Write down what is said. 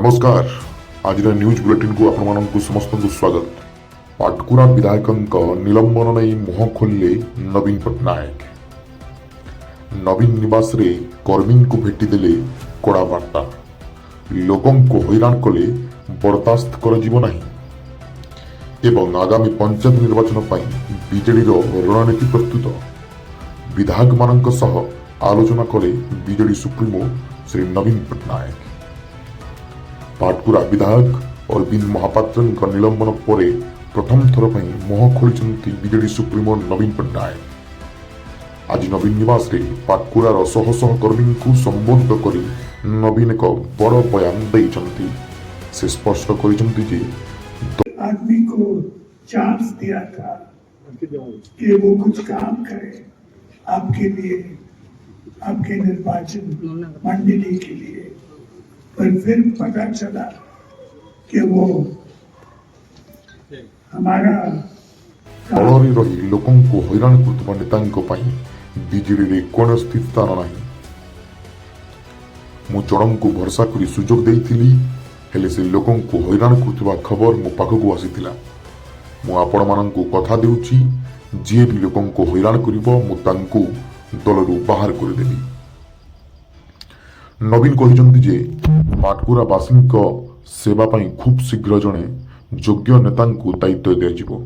नमस्कार आज news bulletin को आपण समस्त स्वागत। पाटकुरा विधायक निलंबन नहीं मुह खोलिले नवीन पट्टनायक। नवीन निवास रे कर्मी को भेटी देले कड़ा बार्ता। लोकों को हैरान कले बर्दास्त कर नहीं एवं आगामी पंचायत निर्वाचन पर बीजेडी रणनीति प्रस्तुत। विधायक मानक सह आलोचना कले बीजेडी सुप्रीमो श्री नवीन पट्टनायक। पाटकुरा विधायक अरविंद महापात्र निलंबन पर प्रथम थर पर मुह खोली बीजेडी सुप्रीमो नवीन पट्टनायक। आज नवीन निवास रे पाटकुरार शह शह कर्मी को संबोधित कर नवीन एक बड़ बयान देइछंती। से स्पष्ट करिछंती जे आदमी को चांस दिया था कि वो कुछ काम करे आपके लिए, आपके निर्वाचन मंडली के लिए, पर फिर पता चला कि वो हमारा दलरे रही लोकों को हैरान करथबा नेतांको पई बीजेडी रे कोन स्थित स्थान नाही। मु चढ़म को भरसा करी सुजोग देइथिली हेले से लोकों को हैरान करथबा खबर मो पाखकु आसीथिला। मु आपण माननकु कथा देउची जे भी लोकों को हैरान करिवो मु तांकु दलरु बाहर कर देबी। नवीन कहिसंती जे पाटकुरा बासिंक सेवा पई खूब शीघ्र जणे योग्य नेतांकु दायित्व दियाजिवो।